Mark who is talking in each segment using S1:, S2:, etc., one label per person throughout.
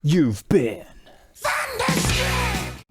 S1: You've been Thunderstruck!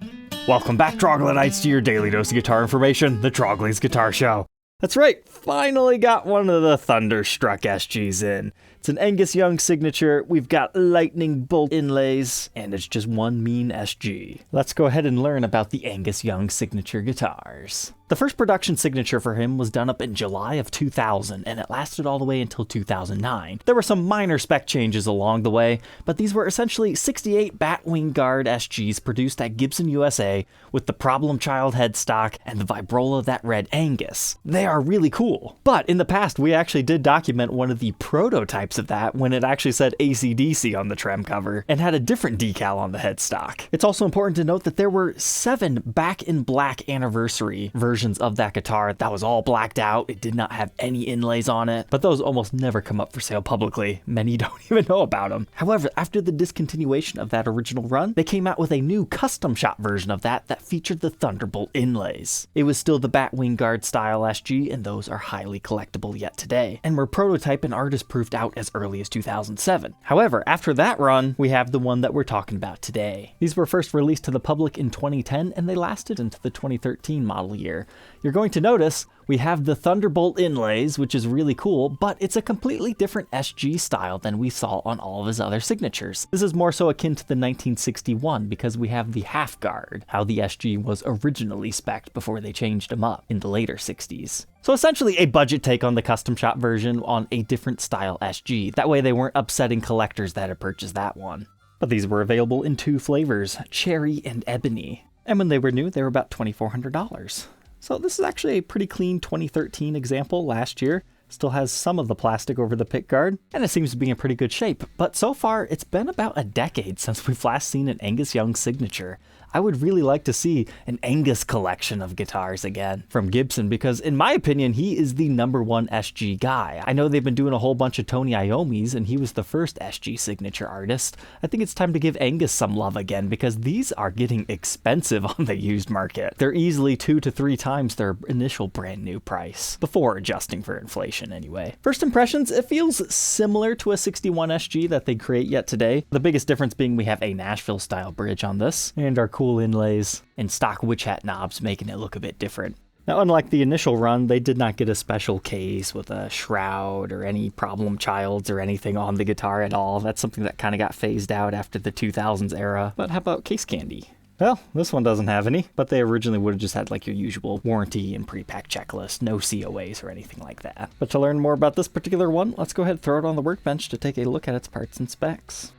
S1: Welcome back, Troglodytes, to your daily dose of guitar information, the Trogly's Guitar Show. That's right, finally got one of the Thunderstruck SGs in. It's an Angus Young signature, we've got lightning bolt inlays, and it's just one mean SG. Let's go ahead and learn about the Angus Young signature guitars. The first production signature for him was done up in July of 2000, and it lasted all the way until 2009. There were some minor spec changes along the way, but these were essentially 68 Batwing Guard SGs produced at Gibson USA with the Problem Child headstock and the Vibrola that read Angus. They are really cool. But in the past, we actually did document one of the prototypes of that when it actually said AC/DC on the trem cover and had a different decal on the headstock. It's also important to note that there were 7 Back in Black anniversary versions of that guitar that was all blacked out. It did not have any inlays on it, but those almost never come up for sale publicly. Many don't even know about them. However, after the discontinuation of that original run, they came out with a new custom shop version of that featured the Thunderbolt inlays. It was still the Batwing Guard style SG, and those are highly collectible yet today, and were prototype and artist proofed out as early as 2007. However, after that run, we have the one that we're talking about today. These were first released to the public in 2010, and they lasted into the 2013 model year. You're going to notice we have the Thunderbolt inlays, which is really cool, but it's a completely different SG style than we saw on all of his other signatures. This is more so akin to the 1961 because we have the half guard, how the SG was originally spec'd before they changed them up in the later 60s. So essentially a budget take on the custom shop version on a different style SG. That way they weren't upsetting collectors that had purchased that one. But these were available in 2 flavors, cherry and ebony. And when they were new, they were about $2,400. So this is actually a pretty clean 2013 example last year. Still has some of the plastic over the pickguard, and it seems to be in pretty good shape. But so far, it's been about a decade since we've last seen an Angus Young signature. I would really like to see an Angus collection of guitars again from Gibson because, in my opinion, he is the #1 SG guy. I know they've been doing a whole bunch of Tony Iommis, and he was the first SG signature artist. I think it's time to give Angus some love again because these are getting expensive on the used market. They're easily 2 to 3 times their initial brand new price, before adjusting for inflation anyway. First impressions, it feels similar to a 61 SG that they create yet today. The biggest difference being we have a Nashville style bridge on this, and our cool inlays and stock witch hat knobs making it look a bit different. Now, unlike the initial run, they did not get a special case with a shroud or any problem childs or anything on the guitar at all. That's something that kind of got phased out after the 2000s era. But how about case candy? Well, this one doesn't have any, but they originally would have just had like your usual warranty and pre-pack checklist, no COAs or anything like that. But to learn more about this particular one, let's go ahead and throw it on the workbench to take a look at its parts and specs.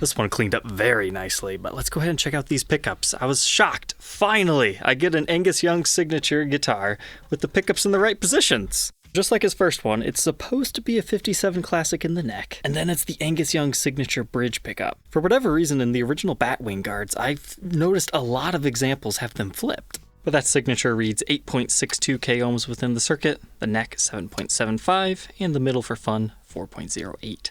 S1: This one cleaned up very nicely, but let's go ahead and check out these pickups. I was shocked. Finally, I get an Angus Young signature guitar with the pickups in the right positions. Just like his first one, it's supposed to be a 57 classic in the neck, and then it's the Angus Young signature bridge pickup. For whatever reason, in the original Batwing Guards, I've noticed a lot of examples have them flipped. But that signature reads 8.62 k ohms within the circuit, the neck 7.75, and the middle for fun 4.08.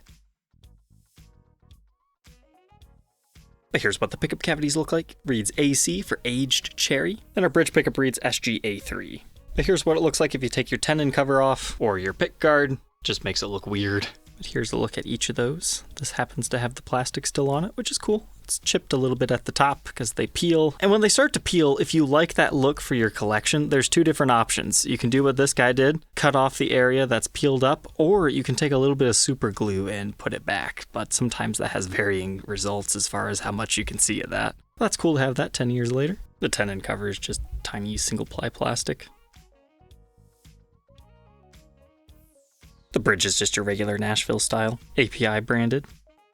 S1: But here's what the pickup cavities look like. Reads AC for aged cherry. Then our bridge pickup reads SGA3. But here's what it looks like if you take your tenon cover off or your pick guard. Just makes it look weird. But here's a look at each of those. This happens to have the plastic still on it, which is cool. It's chipped a little bit at the top because they peel. And when they start to peel, if you like that look for your collection, there's 2 different options. You can do what this guy did, cut off the area that's peeled up, or you can take a little bit of super glue and put it back. But sometimes that has varying results as far as how much you can see of that. That's cool to have that 10 years later. The tenon cover is just tiny single-ply plastic. The bridge is just your regular Nashville style, API branded,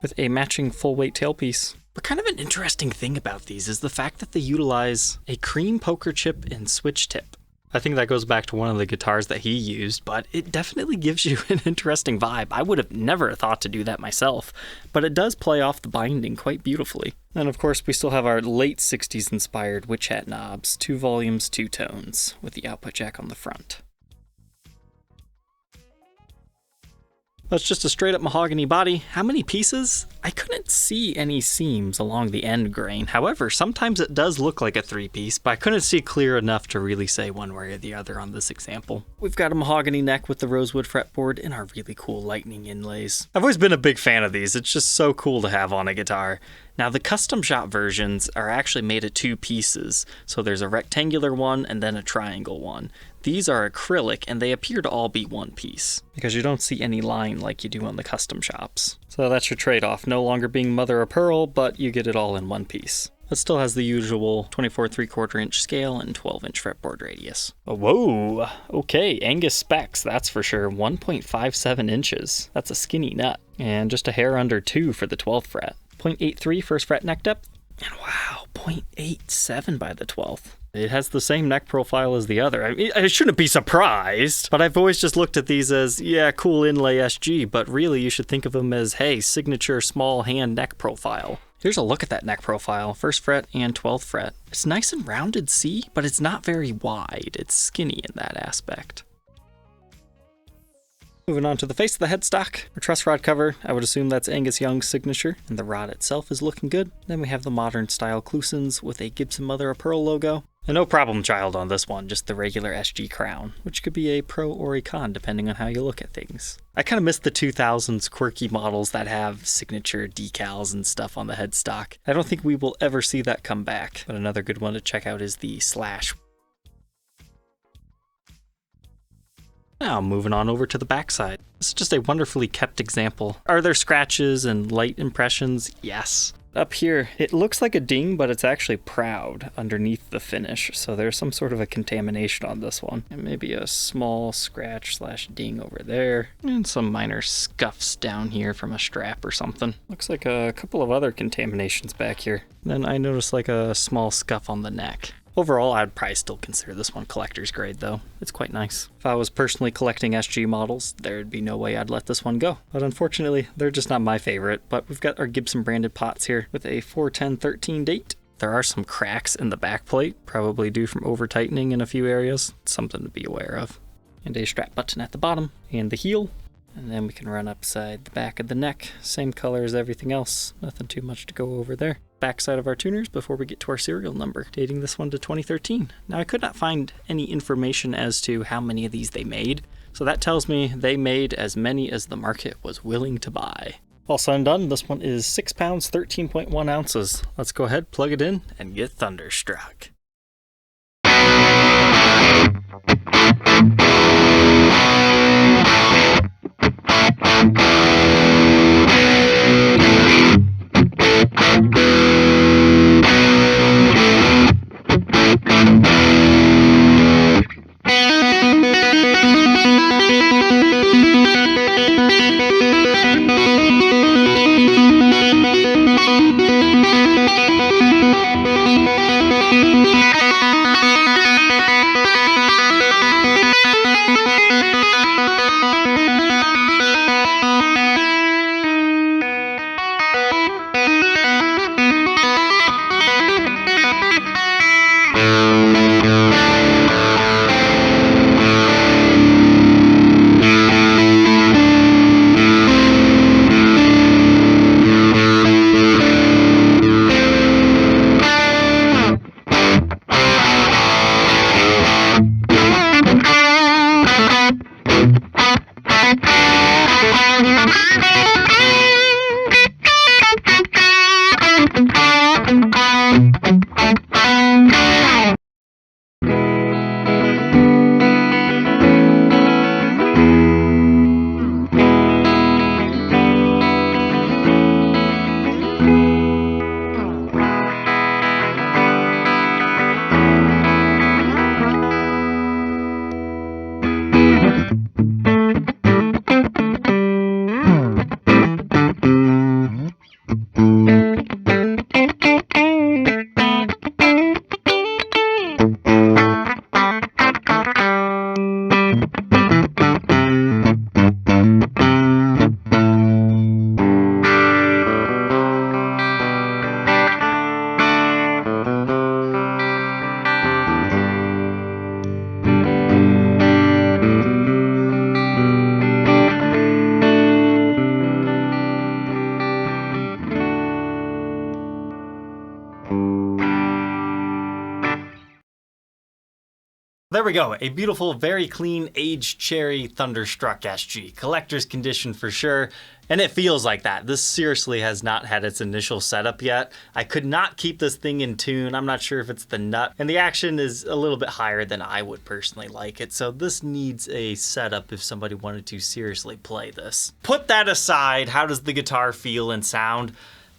S1: with a matching full-weight tailpiece. But kind of an interesting thing about these is the fact that they utilize a cream poker chip and switch tip. I think that goes back to one of the guitars that he used, but it definitely gives you an interesting vibe. I would have never thought to do that myself, but it does play off the binding quite beautifully. And of course, we still have our late 60s inspired witch hat knobs, 2 volumes, 2 tones, with the output jack on the front. That's just a straight up mahogany body. How many pieces? I couldn't
S2: see any seams along the end grain. However, sometimes it does look like a three-piece, but I couldn't see clear enough to really say one way or the other on this example. We've got a mahogany neck with the rosewood fretboard and our really cool lightning inlays. I've always been a big fan of these. It's just so cool to have on a guitar. Now, the custom shop versions are actually made of two pieces. So there's a rectangular one and then a triangle one. These are acrylic and they appear to all be one piece because you don't see any line like you do on the custom shops. So that's your trade-off. No longer being mother of pearl, but you get it all in one piece. It still has the usual 24 3/4 inch scale and 12 inch fretboard radius. Whoa, okay, Angus specs, that's for sure. 1.57 inches. That's a skinny nut. And just a hair under 2 for the 12th fret. 0.83 first fret neck depth. And wow, 0.87 by the 12th. It has the same neck profile as the other. I mean, I shouldn't be surprised, but I've always just looked at these as, yeah, cool inlay SG, but really you should think of them as, hey, signature small hand neck profile. Here's a look at that neck profile, 1st fret and 12th fret. It's nice and rounded C, but it's not very wide. It's skinny in that aspect. Moving on to the face of the headstock, our truss rod cover, I would assume that's Angus Young's signature, and the rod itself is looking good. Then we have the modern style clusins with a Gibson mother of pearl logo. And no problem child on this one, just the regular SG crown, which could be a pro or a con depending on how you look at things. I kind of miss the 2000s quirky models that have signature decals and stuff on the headstock. I don't think we will ever see that come back, but another good one to check out is the Slash. Now moving on over to the backside. This is just a wonderfully kept example. Are there scratches and light impressions? Yes. Up here, it looks like a ding, but it's actually proud underneath the finish. So there's some sort of a contamination on this one. And maybe a small scratch slash ding over there. And some minor scuffs down here from a strap or something. Looks like a couple of other contaminations back here. Then I noticed like a small scuff on the neck. Overall, I'd probably still consider this one collector's grade though. It's quite nice. If I was personally collecting SG models, there'd be no way I'd let this one go. But unfortunately, they're just not my favorite. But we've got our Gibson branded pots here with a 4/10/13 date. There are some cracks in the back plate, probably due from over tightening in a few areas. It's something to be aware of. And a strap button at the bottom and the heel. And then we can run upside the back of the neck. Same color as everything else. Nothing too much to go over there. Backside of our tuners before we get to our serial number, dating this one to 2013. Now I could not find any information as to how many of these they made, so that tells me they made as many as the market was willing to buy. All said and done, this one is 6 pounds, 13.1 ounces. Let's go ahead, plug it in, and get thunderstruck. There we go, a beautiful, very clean, aged cherry Thunderstruck SG. Collector's condition for sure, and it feels like that. This seriously has not had its initial setup yet. I could not keep this thing in tune. I'm not sure if it's the nut, and the action is a little bit higher than I would personally like it, so this needs a setup if somebody wanted to seriously play this. Put that aside, how does the guitar feel and sound?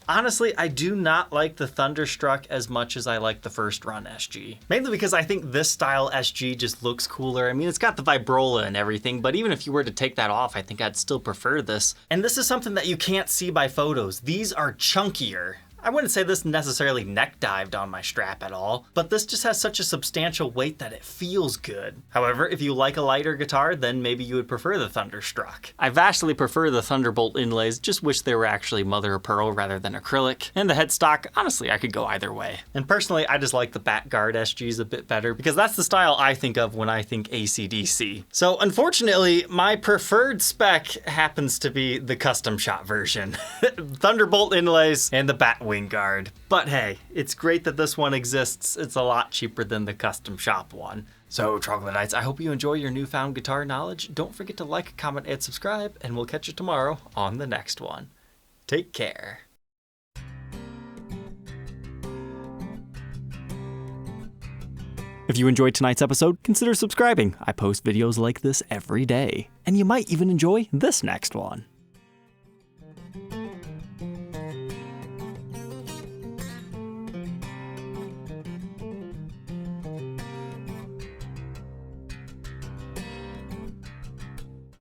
S2: Honestly, I do not like the Thunderstruck as much as I like the first run SG. Mainly because I think this style SG just looks cooler. I mean, it's got the vibrola and everything, but even if you were to take that off, I think I'd still prefer this. And this is something that you can't see by photos. These are chunkier. I wouldn't say this necessarily neck dived on my strap at all, but this just has such a substantial weight that it feels good. However, if you like a lighter guitar, then maybe you would prefer the Thunderstruck. I vastly prefer the Thunderbolt inlays, just wish they were actually mother of pearl rather than acrylic. And the headstock, honestly, I could go either way. And personally, I just like the back guard SGs a bit better because that's the style I think of when I think AC/DC. So unfortunately, my preferred spec happens to be the custom shop version. Thunderbolt inlays and the bat wing guard. But hey, it's great that this one exists. It's a lot cheaper than the custom shop one. So Troglodytes, I hope you enjoy your newfound guitar knowledge. Don't forget to like, comment, and subscribe, and we'll catch you tomorrow on the next one. Take care.
S1: If you enjoyed tonight's episode, consider subscribing. I post videos like this every day. And you might even enjoy this next one.